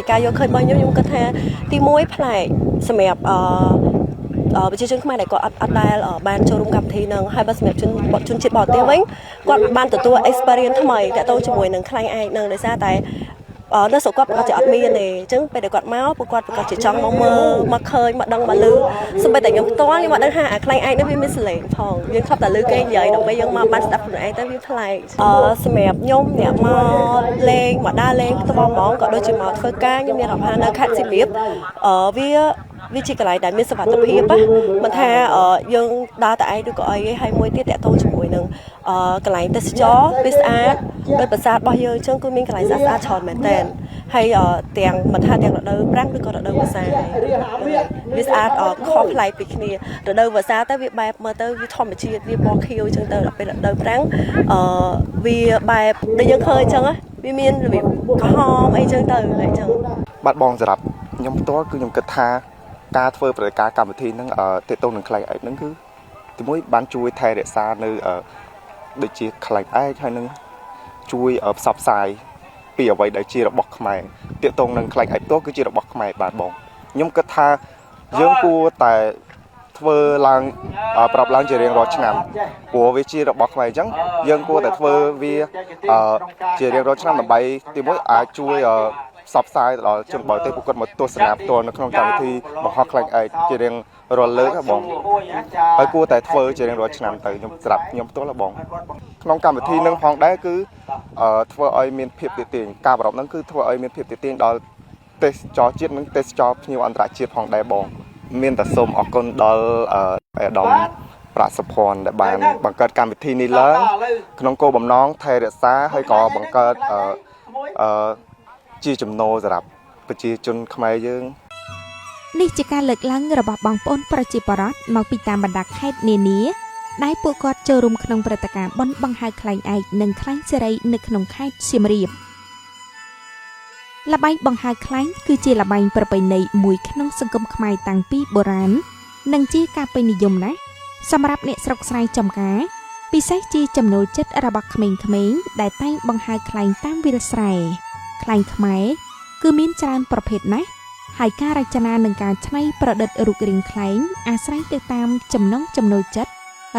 ការយកឃើញរបស់ខ្ញុំគិតថាទី1ផ្លែកសម្រាប់ប្រជាជនខ្មែរដែលគាត់អត់ដែលបានចូលរួមកម្មវិធីនឹងហើយបើសម្រាប់ជនជាតិបរទេសវិញគាត់បានទទួល experience ថ្មីតាក់ទងជាមួយនឹងខ្លែងឯកនឹងដោយសារតែនៅស្រុកគាត់គាត់ជាអត់មានទេអញ្ចឹងពេលដែលគាត់មកពួកគាត់ប្រកាសជាចង់មកមើលមកឃើញមកដឹងមកឮសូម្បីតែខ្ញុំផ្ទាល់ខ្ញុំមកដឹងថាអាខ្លែងឯកនេះវាមានសលេងផងយើងធ្លាប់តែឮគេនិយាយដល់ពេលយើងមកបានស្ដាប់ខ្លួនឯងទៅវាប្លែកសម្រាប់ខ្ញុំអ្នកមកលេងមកដើរលេងផ្ទាល់ហ្មងក៏ដូចជាមកធ្វើការខ្ញុំមានអារម្មណ៍ថានៅខេត្តសៀមរាបវាជាកន្លែងដែលមានសុវត្ថិភាពណាមិនថាយើងដើរតែឯងឬក៏អីហើយមួយទៀតតាក់ទងជាមួយនឹងកន្លែងទេសចរវាស្អាតដោយប្រាសាទរបស់យើងអញ្ចឹងគឺមានកន្លែងស្អាតច្រើនមែនតើហើយទាំងមិនថាទាំងរដូវប្រាំងឬក៏រដូវវស្សាវាស្អាតខុសប្លែកពីគ្នារដូវវស្សាទៅវាបែបមើលទៅវាធម្មជាតិវាពណ៌ខៀវអញ្ចឹងទៅដល់ពេលរដូវប្រាំងវាបែបដែលយើងឃើញអញ្ចឹងវាមានរបៀបក្រហមអីអញ្ចឹងទៅអញ្ចឹងបាត់បងសម្រាប់ខ្ញុំផ្ទាល់គឺខ្ញុំគិតថាការធ្វើព្រឹត្តិការណ៍កម្មវិធីហ្នឹងទាក់ទងនឹងខ្លែងឯកហ្នឹងគឺទីមួយបានជួយថែរក្សានៅដូចជាខ្លែងឯកហើយនឹងជួយផ្សព្វផ្សាយពីអ្វីដែលជារបស់ខ្មែរទាក់ទងនឹងខ្លែងឯកផ្ទាល់គឺជារបស់ខ្មែរបាទបងខ្ញុំគិតថាយើងគួរតែធ្វើឡើងប្រាប់ឡើងជារៀងរាល់ឆ្នាំព្រោះវាជារបស់ខ្មែរអញ្ចឹងយើងគួរតែធ្វើវាជារៀងរាល់ឆ្នាំដើម្បីទីមួយអាចជួយផ្សព្វផ្សាយដល់ជនបរទេសពួកគាត់មកទស្សនាផ្ទាល់នៅក្នុងកម្មវិធីបង្ហោះខ្លែងឯកជារៀងរាល់លើកហ៎បងហើយគួរតែធ្វើជារៀងរាល់ឆ្នាំទៅខ្ញុំស្រាប់ខ្ញុំផ្ទាល់ហ៎បងក្នុងកម្មវិធីនឹងផងដែរគឺធ្វើឲ្យមានភាពទាក់ទាញការប្រອບហ្នឹងគឺធ្វើឲ្យមានភាពទាក់ទាញដល់ទេសចរជាតិនិងទេសចរភ្ញៀវអន្តរជាតិផងដែរបងមានតែសូមអរគុណដល់អាដាមប្រាក់សុភ័ណ្ឌដែលបានបង្កើតកម្មវិធីនេះឡើងក្នុងគោលបំណងថែរក្សាហើយក៏បង្កើតជាចំណូលសម្រាប់ប្រជាជនខ្មែរយើងនេះជាការលើកឡើងរបស់បងប្អូនប្រជាពលរដ្ឋមកពីតាមបណ្ដាខេត្តនានាដែលពួកគាត់ចូលរួមក្នុងព្រឹត្តិការណ៍បុណ្យបង្ហើរខ្លែងឯកនិងខ្លែងសេរីនៅក្នុងខេត្តសៀមរាបល្បែងបង្ហើរខ្លែងគឺជាល្បែងប្រពៃណីមួយក្នុងសង្គមខ្មែរតាំងពីបុរាណនិងជាការពេញនិយមណាស់សម្រាប់អ្នកស្រុកស្រែចំការពិសេសជាចំណូលចិត្តរបស់ក្មេងៗដែលតែងបង្ហើរខ្លែងតាមវាលស្រែខ្លែងខ្មែរគឺមានច្រើនប្រភេទណាស់ហើយការរចនានិងការច្នៃប្រឌិតរូបរាងខ្លែងអាស្រ័យទៅតាមចំណង់ចំណូលចិត្ត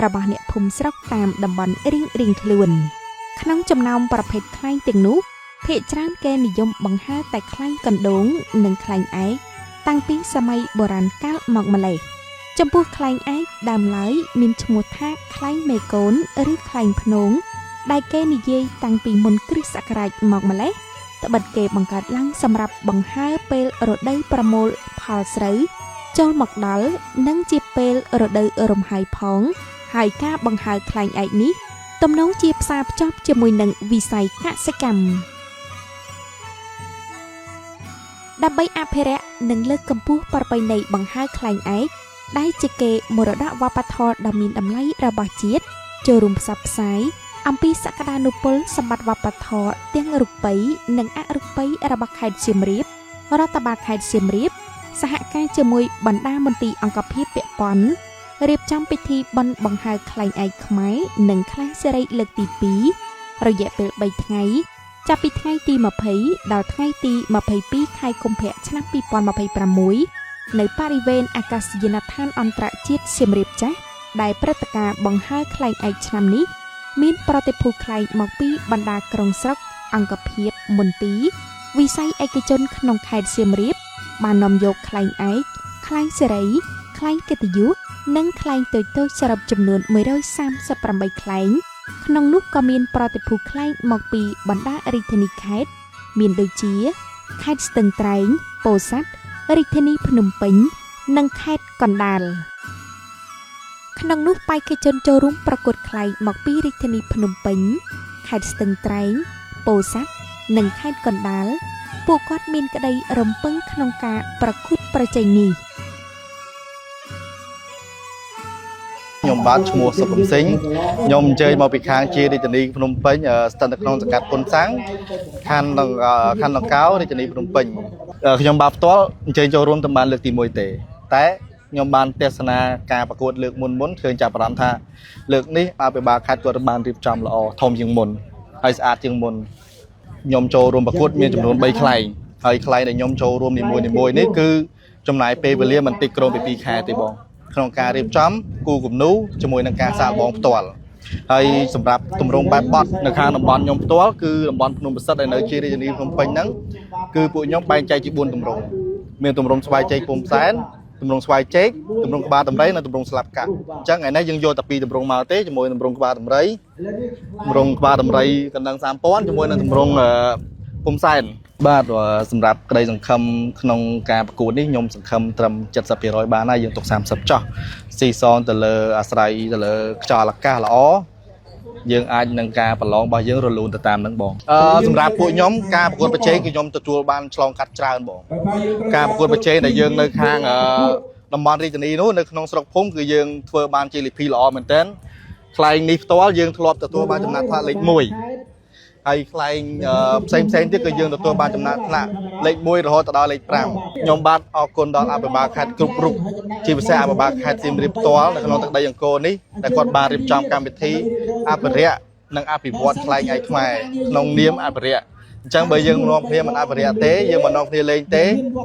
របស់អ្នកភូមិស្រុកតាមតំបន់រៀងៗខ្លួនក្នុងចំណោមប្រភេទខ្លែងទាំងនោះភាគច្រើនគេនិយមបង្ហើរតែខ្លែងកណ្ដូងនិងខ្លែងឯកតាំងពីសម័យបុរាណកាលមកម្ល៉េះចំពោះខ្លែងឯកដើមឡើយមានឈ្មោះថាខ្លែងមេកូនឬខ្លែងភ្នងដែលគេនិយាយតាំងពីមុនគ្រិស្តសករាជមកម្ល៉េះត្បិតគេបង្កើតឡើងសម្រាប់បង្ហើរពេលរដូវប្រមូលផលស្រូវចូលមកដល់និងជាពេលរដូវរំហើយផងហើយការបង្ហើរខ្លែងឯកនេះទំនងជាផ្សារភ្ជាប់ជាមួយនឹងវិស័យកសិកម្មដើម្បីអភិរក្សនិងលើកកម្ពស់ប្រពៃណីបង្ហើរខ្លែងឯកដែលជាកេរមរតកវប្បធម៌ដ៏មានតម្លៃរបស់ជាតិចូលរួមផ្សព្វផ្សាយអំពីសក្តានុពលសម្បត្តិវប្បធម៌ទាំងរូបិយនិងអរូបិយរបស់ខេត្តសៀមរាបរដ្ឋបាលខេត្តសៀមរាបសហការជាមួយបណ្ដាមន្ទីរអង្គភាពពាក់ព័ន្ធរៀបចំពិធីបុណ្យបង្ហើរខ្លែងឯកខ្មែរនិងខ្លែងសេរីលើកទី2រយៈពេល3ថ្ងៃចាប់ពីថ្ងៃទី20ដល់ថ្ងៃទី22ខែកុម្ភៈឆ្នាំ2026នៅបរិវេណអាកាសយានដ្ឋានអន្តរជាតិសៀមរាបចាស់ដែលព្រឹត្តិការណ៍បង្ហើរខ្លែងឯកឆ្នាំនេះមានប្រតិភូខ្លែងមកពីបណ្ដាក្រុងស្រុកអង្គភាពមន្ទីរវិស័យឯកជនក្នុងខេត្តសៀមរាបបាននាំយកខ្លែងឯកខ្លែងសេរីខ្លែងកិត្តិយសនិងខ្លែងតូចៗសរុបចំនួន138ខ្លែងក្នុងនោះក៏មានប្រតិភូខ្លែងមកពីបណ្ដារាជធានីខេត្តមានដូចជាខេត្តស្ទឹងត្រែងពោធិ៍សាត់រាជធានីភ្នំពេញនិងខេត្តកណ្ដាលក្នុងនោះបេក្ខជនចូលរួមប្រកួតខ្លែងមកពីរាជធានីភ្នំពេញខេត្តស្ទឹងត្រែងពោធិ៍សាត់និងខេត្តកណ្ដាលពួកគាត់មានក្តីរំពឹងក្នុងការប្រកួតប្រជែងនេះខ្ញុំបាទឈ្មោះសុកកំសិញខ្ញុំអញ្ជើញមកពីខាងជារាជធានីភ្នំពេញស្ថិតនៅក្នុងសង្កាត់ពុនសាំងខណ្ឌដង្កោរាជធានីភ្នំពេញខ្ញុំបាទផ្ទាល់អញ្ជើញចូលរួមតែបានលើកទី1ទេតែខ្ញុំបានទស្សនាការប្រកួតលើកមុនឃើញចាប់អារម្មណ៍ថាលើកនេះអភិបាលខេត្តគាត់បានរៀបចំល្អធំជាងមុនហើយស្អាតជាងមុនខ្ញុំចូលរួមប្រកួតមានចំនួន3ខ្លែង ហើយខ្លែងដែលខ្ញុំចូលរួមនីមួយៗនេះគឺចំណាយពេលវេលាមិនតិចក្រោមពី2ខែទេបងក្នុងការរៀបចំគូគំនូជាមួយនឹងការសាកល្បងផ្ទាល់ហើយសម្រាប់ទម្រង់បែបបត់នៅខាងតំបន់ខ្ញុំផ្ទាល់គឺតំបន់ភ្នំប្រសិទ្ធដែលនៅជារាជធានីភ្នំពេញហ្នឹងគឺពួកខ្ញុំបែងចែកជា4ទម្រង់មានទម្រង់ស្បែកចេកពុំសែនទម្រង់ស្បែកចេកទម្រង់ក្បាលដំរីនិងទម្រង់ស្លាបកាក់អញ្ចឹងថ្ងៃនេះយើងយកតែ2ទម្រង់មកទេជាមួយទម្រង់ក្បាលដំរីទម្រង់ក្បាលដំរីកណ្ដឹង3000ជាមួយនឹងទម្រង់ពុំសែនបាទសម្រាប់ក្តីសង្ឃឹមក្នុងការប្រកួតនេះខ្ញុំសង្ឃឹមត្រឹម 70% បានហើយយើងទុក30ចុះស៊ីសងទៅលើអាស្រ័យទៅលើខ្យល់អាកាសល្អយើងអាចនឹងការប្រឡងរបស់យើងរលូនទៅតាមនឹងបងសម្រាប់ពួកខ្ញុំការប្រកួតប្រជែងគឺខ្ញុំទទួលបានឆ្លងកាត់ច្រើនបងការប្រកួតប្រជែងដែលយើងនៅខាងតំបន់រាជធានីនោះនៅក្នុងស្រុកភូមិគឺយើងធ្វើបានជាលីភីល្អមែនទែនខ្លែងនេះផ្ទាល់យើងធ្លាប់ទទួលបានចំណាត់ថ្នាក់លេខ1ហើយខ្លែងផ្សេងទៀតគឺយើងទទួលបានចំណាត់ថ្នាក់លេខ1រហូតដល់លេខ5ខ្ញុំបាទអរគុណដល់អភិបាលខេត្តគ្រប់រូបជាពិសេសអភិបាលខេត្តសៀមរាបផ្ទាល់នៅក្នុងទឹកដីអង្គរនេះដែលគាត់បានរៀបចំកម្មវិធីអភិរក្សនិងអភិវឌ្ឍខ្លែងឯកខ្មែរក្នុងនាមអភិរក្សអញ្ចឹងបើយើងនាំគ្នាមិនអភិរក្សទេយើងមិននាំគ្នាលេងទេ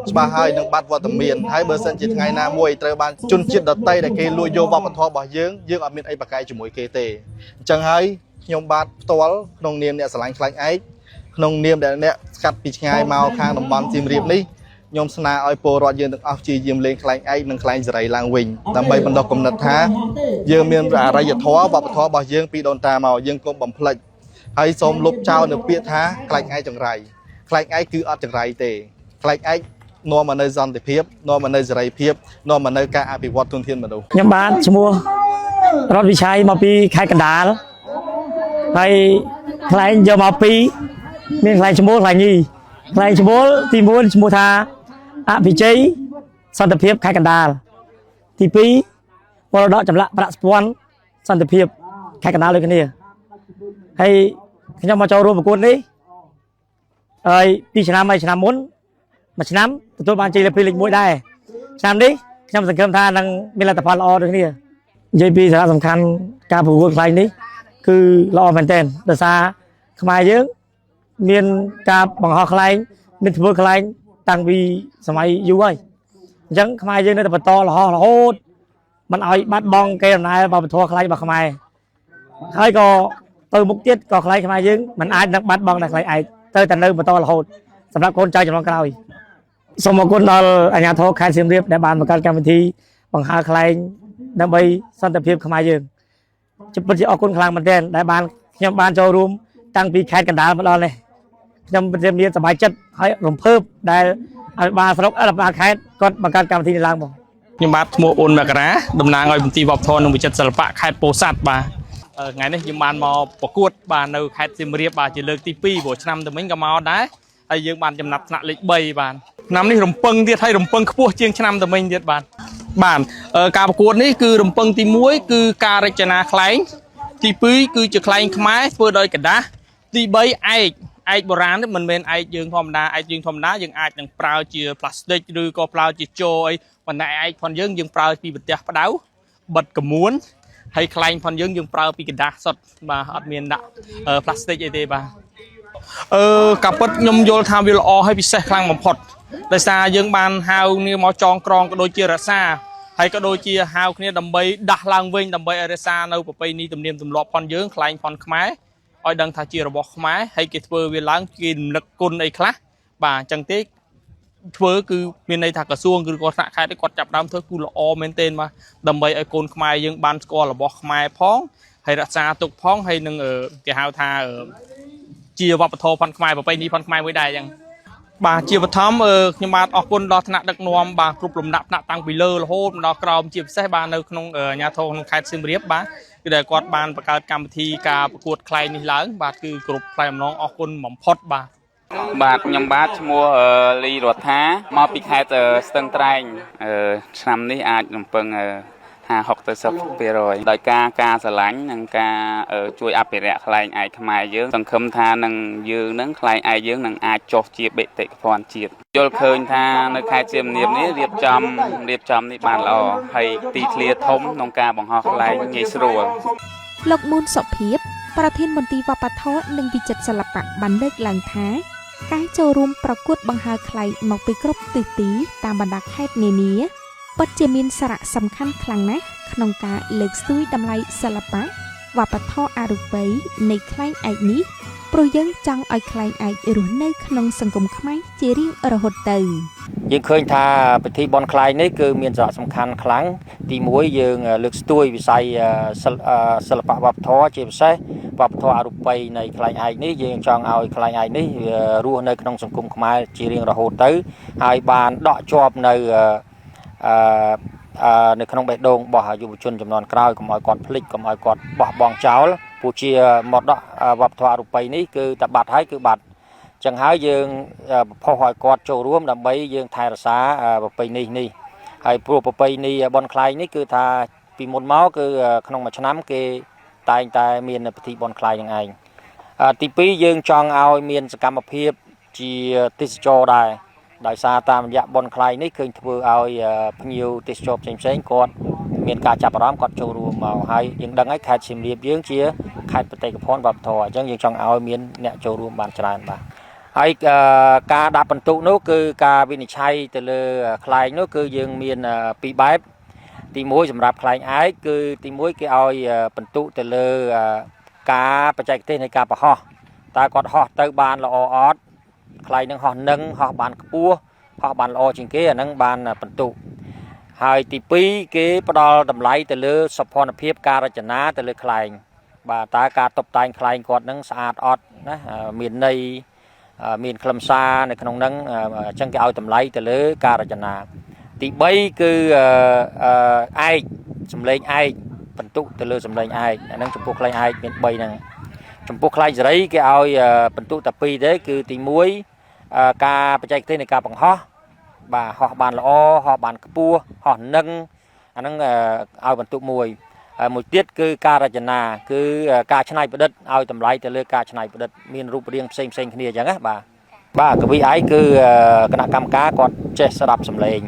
ច្បាស់ហើយនឹងបាត់វត្តមានហើយបើសិនជាថ្ងៃណាមួយត្រូវបានជនជាតិដទៃដែលគេលួចយកវប្បធម៌របស់យើងអត់មានអីប្រកែកជាមួយគេទេអញ្ចឹងហើយខ្ញុំបាទផ្ទាល់ក្នុងនាមអ្នកស្រឡាញ់ខ្លែងឯកក្នុងនាមដែលអ្នកស្កាត់ពីឆ្ងាយមកខាងតំបន់សៀមរាបនេះខ្ញុំស្នើឲ្យពលរដ្ឋយើងទាំងអស់ព្យាយាមលេងខ្លែងឯកនិងខ្លែងសេរីឡើងវិញដើម្បីបណ្ដុះគំនិតថាយើងមានអរិយធម៌វប្បធម៌របស់យើងពីដូនតាមកយើងកុំបំភ្លេចហើយសូមលុបចោលនៅពាក្យថាខ្លែងឯកចង្រៃខ្លែងឯកគឺអត់ចង្រៃទេខ្លែងឯកនាំមកនៅសន្តិភាពនាំមកនៅសេរីភាពនាំមកនៅការអភិវឌ្ឍធនធានមនុស្សខ្ញុំបានឈ្មោះរដ្ឋវិชัยមកពីខេត្តកណ្ដាលហើយខ្លែងយកមកពីមានខ្លែងឈ្មោះខ្លែងញីខ្លែងឈ្មោះទី1ឈ្មោះថាអភិជ័យសន្តិភាពខេត្តកណ្ដាលទី2មរតកចម្លាក់ប្រាក់ស្ពាន់សន្តិភាពខេត្តកណ្ដាលដូចគ្នាហើយខ្ញុំមកចូលរួមប្រកួតនេះហើយ2ឆ្នាំហើយឆ្នាំមុនមួយឆ្នាំទទួលបានជ័យលាភីលេខ1ដែរឆ្នាំនេះខ្ញុំសង្ឃឹមថានឹងមានលទ្ធផលល្អដូចគ្នានិយាយពីសារៈសំខាន់ការប្រកួតខ្លែងនេះគឺល្អមែនទែនដោយសារខ្មែរយើងមានការបង្ហោះខ្លែងមានធ្វើខ្លែងតាំងពីសម័យយូរហើយអញ្ចឹងខ្មែរយើងនៅតែបន្តរហូតមិនឲ្យបាត់បង់កេរដំណែលវប្បធម៌ខ្លែងរបស់ខ្មែរហើយក៏ទៅមុខទៀតក៏ខ្លែងខ្មែរយើងមិនអាចនឹងបាត់បង់តែខ្លែងឯកទៅតែនៅបន្តរហូតសម្រាប់កូនចៅជំនាន់ក្រោយសូមអរគុណដល់អាជ្ញាធរខេត្តសៀមរាបដែលបានបង្កើតកម្មវិធីបង្ហើរខ្លែងដើម្បីសន្តិភាពខ្មែរយើងពិតជាអរគុណខ្លាំងមែនទែនដែលបានខ្ញុំបានចូលរួមតាំងពីខេត្តកណ្ដាលមកដល់នេះខ្ញុំពិតជាមានសប្បាយចិត្តហើយរំភើបដែលអភិបាលស្រុកអភិបាលខេត្តគាត់បង្កើតកម្មវិធីនេះឡើងមកខ្ញុំបាទឈ្មោះអូនមករាតំណាងឲ្យមន្ទីរវប្បធម៌និងវិចិត្រសិល្បៈខេត្តពោធិ៍សាត់បាទថ្ងៃនេះខ្ញុំបានមកប្រកួតបាទនៅខេត្តសៀមរាបបាទជាលើកទី2ព្រោះឆ្នាំទៅវិញក៏មកដែរហើយយើងបានចំណាត់ថ្នាក់លេខ3បាទឆ្នាំនេះរំពឹងទៀតហើយរំពឹងខ្ពស់ជាងឆ្នាំទៅវិញទៀតបាទការប្រកួតនេះគឺរំពឹងទី1គឺការរចនាខ្លែងទី2គឺជាខ្លែងខ្មែរធ្វើដោយកដាស់ទី3ឯកបុរាណនេះមិនមែនឯកយើងធម្មតាយើងអាចនឹងប្រើជាផ្លាស្ទិកឬក៏ប្រើជាជ័រអីប៉ុន្តែឯកផងយើងប្រើពីប្រទេសផ្ដៅបិទកមួនហើយខ្លែងផងយើងប្រើពីกระดาษសុទ្ធបាទអត់មានដាក់ផ្លាស្ទិកអីទេបាទកាពិតខ្ញុំយល់ថាវាល្អហើយពិសេសខ្លាំងបំផុតដោយសារយើងបានហៅគ្នាមកចងក្រងក៏ដូចជារក្សាហើយក៏ដូចជាហៅគ្នាដើម្បីដាស់ឡើងវិញដើម្បីឲ្យរក្សានៅប្រពៃណីទំនៀមទម្លាប់ផងយើងខ្លែងផងខ្មែរឲ្យដឹងថាជារបស់ខ្មែរហើយគេធ្វើវាឡើងគេរំលឹកគុណអីខ្លះបាទអញ្ចឹងទេធ្វើគឺមានន័យថាក្រសួងគឺគាត់ថ្នាក់ខេត្តគាត់ចាប់ដើមធ្វើគឺល្អមែនទែនបាទដើម្បីឲ្យកូនខ្មែរយើងបានស្គាល់របស់ខ្មែរផងហើយរក្សាទុកផងហើយនឹងគេហៅថាជាវប្បធម៌ផងខ្មែរប្រពៃណីផងខ្មែរមួយដែរអញ្ចឹងបាទជាបឋមខ្ញុំបាទអរគុណដល់ថ្នាក់ដឹកនាំបាទគ្រប់លំដាប់ថ្នាក់តាំងពីលើរហូតដល់ក្រោមជាពិសេសបាទនៅក្នុងអាជ្ញាធរក្នុងខេត្តសៀមរាបបាទគឺដែលគាត់បានបង្កើតកម្មវិធីការប្រកួតខ្លែងនេះឡើងបាទគឺគ្រប់ផ្លែអំណងអរគុណបំផុតបាទខ្ញុំបាទឈ្មោះលីរដ្ឋាមកពីខេត្តស្ទឹងត្រែងឆ្នាំនេះអាចរំពឹង50 ទៅ 10% ដោយការស្រឡាញ់និងការជួយអភិរក្សខ្លែងឯកខ្មែរយើងសង្ឃឹមថានឹងយើងនឹងខ្លែងឯកយើងនឹងអាចចុះជាបេតិកភណ្ឌជាតិយល់ឃើញថានៅខេត្តសៀមរាបនេះរៀបចំនេះបានល្អហើយទីធ្លាធំក្នុងការបង្ហោះខ្លែងងាយស្រួលលោកមូនសុភាពប្រធានមន្ទីរវប្បធម៌និងវិចិត្រសិល្បៈបានលើកឡើងថា ការចូលរួមប្រកួតបង្ហើរខ្លែងមកពីគ្រប់ទិសទីតាមបណ្ដាខេត្តនានាពិតជាមានសារៈសំខាន់ខ្លាំងណាស់ក្នុងការលើកស្ទួយតម្លៃសិល្បៈវប្បធម៌អរូបីនៃខ្លែងឯកនេះព្រោះយើងចង់ឲ្យខ្លែងឯករស់នៅក្នុងសង្គមខ្មែរជារៀងរហូតទៅយើងឃើញថាពិធីបុណ្យខ្លែងនេះគឺមានសារៈសំខាន់ខ្លាំងទី1យើងលើកស្ទួយវិស័យសិល្បៈវប្បធម៌ជាពិសេសវប្បធម៌អរូបីនៃខ្លែងឯកនេះយើងចង់ឲ្យខ្លែងឯកនេះរស់នៅក្នុងសង្គមខ្មែរជារៀងរហូតទៅហើយបានដកជាប់នៅនៅក្នុងបេះដូងរបស់យុវជនចំនួនក្រោយកុំឲ្យគាត់ភ្លេចកុំឲ្យគាត់បោះបង់ចោលព្រោះជាមរតកវប្បធម៌អរូបីនេះគឺតែបាត់ហើយគឺបាត់ចឹងហើយយើងផុសឲ្យគាត់ចូលរួមដើម្បីយើងថែរក្សាប្រពៃណីនេះហើយព្រោះប្រពៃណីបុណ្យខ្លែងនេះគឺថាពីមុនមកគឺក្នុងមួយឆ្នាំគេតែងតែមានពិធីបុណ្យខ្លែងនឹងឯងទី2យើងចង់ឲ្យមានសកម្មភាពជាទេសចរដែរដោយសារតាមរយៈបុណ្យខ្លែងនេះឃើញធ្វើឲ្យភ្ញៀវទេសចរផ្សេងៗគាត់មានការចាប់អារម្មណ៍គាត់ចូលរួមមកហើយយើងដឹងហើយខេត្តសៀមរាបយើងជាខេត្តបេតិកភណ្ឌវប្បធម៌អញ្ចឹងយើងចង់ឲ្យមានអ្នកចូលរួមបានច្រើនបាទហើយការដាក់បន្ទុកនោះគឺការវិនិច្ឆ័យទៅលើខ្លែងនោះគឺយើងមានពីរបែបទី1សម្រាប់ខ្លែងឯកគឺទី1គេឲ្យបន្ទុកទៅលើការបច្ចេកទេសនៃការបរហោះតើគាត់ហោះទៅបានល្អអត់ខ្លែងនឹងហោះនឹងហោះបានខ្ពស់ហោះបានល្អជាងគេអានឹងបានបន្ទុកហើយទី2គេផ្ដល់តម្លៃទៅលើសោភ័ណភាពការរចនាទៅលើខ្លែងបាទតើការតុបតែងខ្លែងគាត់នឹងស្អាតអត់ណាមានន័យមានខ្លឹមសារនៅក្នុងហ្នឹងអញ្ចឹងគេឲ្យតម្លៃទៅលើការរចនាទី3គឺឯកសម្លេងឯកបន្ទុកទៅលើសម្លេងឯកអាហ្នឹងចំពោះខ្លែងឯកមាន3ហ្នឹងចំពោះខ្លែងសេរីគេឲ្យបន្ទុកតែ2ទេគឺទី1ការបច្ចេកទេសនៃការបង្ហោះបាទហោះបានល្អហោះបានខ្ពស់ហោះនឹងអាហ្នឹងឲ្យបន្ទុកមួយទៀតគឺការរចនាគឺការច្នៃប្រឌិតឲ្យតម្លៃទៅលើការច្នៃប្រឌិតមានរូបរាងផ្សេងគ្នាអញ្ចឹងណាបាទកវីឯកគឺគណៈកម្មការគាត់ចេះស្ដាប់សម្លេង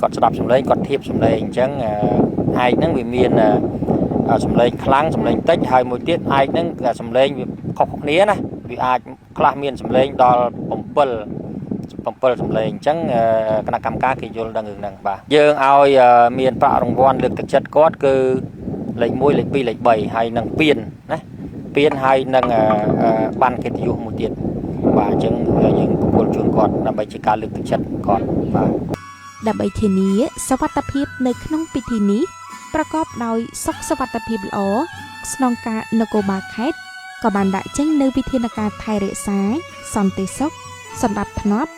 គាត់ស្ដាប់សម្លេងគាត់ធៀបសម្លេងអញ្ចឹងឯកហ្នឹងវាមានសម្លេងខ្លាំងសម្លេងតិចហើយមួយទៀតឯកហ្នឹងសម្លេងវាខុសគ្នាណាវាអាចខ្លះមានសម្លេងដល់7សម្លេងអញ្ចឹងគណៈកម្មការគេយល់ដឹងរឿងហ្នឹងបាទយើងឲ្យមានប្រាក់រង្វាន់លើកទឹកចិត្តគាត់គឺលេខ1លេខ2លេខ3ហើយនឹងពានណាពានហើយនឹងបានកិត្តិយសមួយទៀតបាទអញ្ចឹងយើងប្រគល់ជូនគាត់ដើម្បីជាការលើកទឹកចិត្តគាត់បាទដើម្បីធានាសុវត្ថិភាពនៅក្នុងពិធីនេះប្រកបដោយសុខសុវត្ថិភាពល្អស្នងការនគរបាលខេត្តក៏បានដាក់ចេញនូវវិធានការថែរក្សាសន្តិសុខសណ្ដាប់ធ្នាប់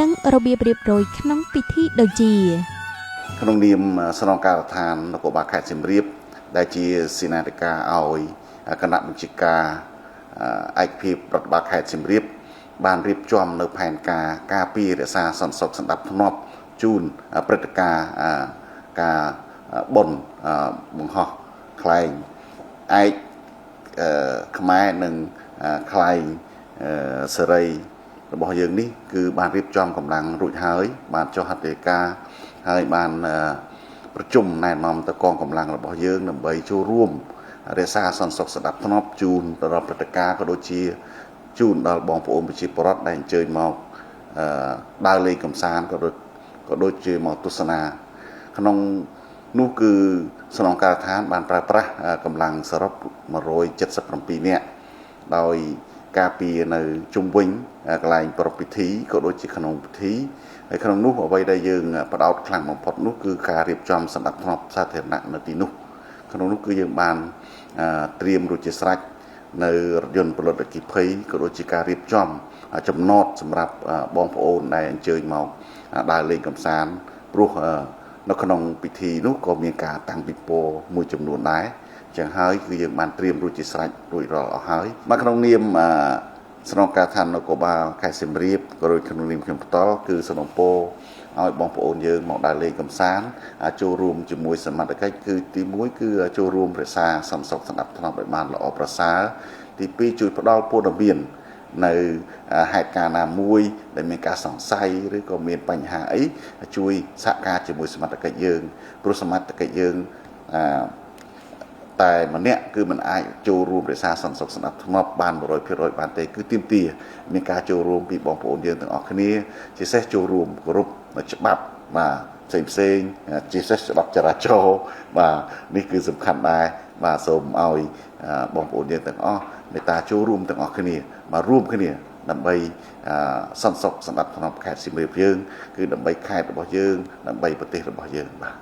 និងរបៀបរៀបរយក្នុងពិធីដូចជាក្នុងនាមស្នងការដ្ឋាននគរបាលខេត្តសៀមរាបដែលជាសេនាធិការឲ្យគណៈបញ្ជាការឯកភាពរដ្ឋបាលខេត្តសៀមរាបបានរៀបចំនៅផែនការពាររក្សាសន្តិសុខសណ្ដាប់ធ្នាប់ជូនព្រឹត្តិការណ៍ការបុណ្យបង្ហោះខ្លែងឯកខ្មែរនិងខ្លែងសេរីរបស់យើងនេះគឺបានរៀបចំកម្លាំងរួចហើយបានចុះហត្ថលេខាហើយបានប្រជុំណែនាំទៅកងកម្លាំងរបស់យើងដើម្បីចូលរួមរក្សាសន្តិសុខសណ្ដាប់ធ្នាប់ជូនទៅដល់ព្រឹត្តិការណ៍ក៏ដូចជាជូនដល់បងប្អូនប្រជាពលរដ្ឋដែលអញ្ជើញមកដើរលេងកម្សាន្តក៏ដូចជាមកទស្សនាក្នុងនោះគឺស្នងការដ្ឋានបានប្រើប្រាស់កម្លាំងសរុប177នាក់ដោយការពារនៅជុំវិញកន្លែងប្រពៃពិធីក៏ដូចជាក្នុងពិធីហើយក្នុងនោះអ្វីដែលយើងបដោតខ្លាំងបំផុតនោះគឺការរៀបចំសណ្ដាប់ធ្នាប់សាធារណៈនៅទីនោះក្នុងនោះគឺយើងបានត្រៀមរួចជាស្រេចនៅរថយន្តផលិតអគ្គិភ័យក៏ដូចជាការរៀបចំចំណតសម្រាប់បងប្អូនដែលអញ្ជើញមកដើរលេងកម្សាន្តព្រោះនៅក្នុងពិធីនោះក៏មានការតាំងពិព័រណ៍មួយចំនួនដែរចឹងហើយគឺយើងបានត្រៀមរួចជាស្រេចរួចរាល់អស់ហើយមកក្នុងនាមស្នងការដ្ឋាននគរបាលខេត្តសៀមរាបក៏ដូចក្នុងនាមខ្ញុំផ្ទាល់គឺសូមពរឲ្យបងប្អូនយើងមកដើរលេងកម្សាន្តចូលរួមជាមួយសមាជិកគឺទី1គឺចូលរួមរក្សាសន្តិសុខសណ្ដាប់ធ្នាប់ឲ្យបានល្អប្រសើរទី2ជួយផ្ដល់ព័ត៌មាននៅហេតុការណ៍ណាមួយដែលមានការសង្ស័យឬក៏មានបញ្ហាអីជួយសហការជាមួយសមាជិកយើងព្រោះសមាជិកយើង តែម្នាក់គឺមិនអាចចូលរួមរក្សាសន្តិសុខស្នាប់ធ្នាប់បាន 100% បានទេគឺទាមទារមានការចូលរួមពីបងប្អូនយើងទាំងអស់គ្នាជាពិសេសចូលរួមគោរពច្បាប់បាទផ្សេងជាពិសេសច្បាប់ចរាចរណ៍បាទនេះគឺសំខាន់ដែរបាទសូមឲ្យបងប្អូនយើងទាំងអស់មេត្តាចូលរួមទាំងអស់គ្នាមករួមគ្នាដើម្បីសន្តិសុខសម្រាប់ក្នុងខេត្តសៀមរាបយើងគឺដើម្បីខេត្តរបស់យើងដើម្បីប្រទេសរបស់យើងបាទ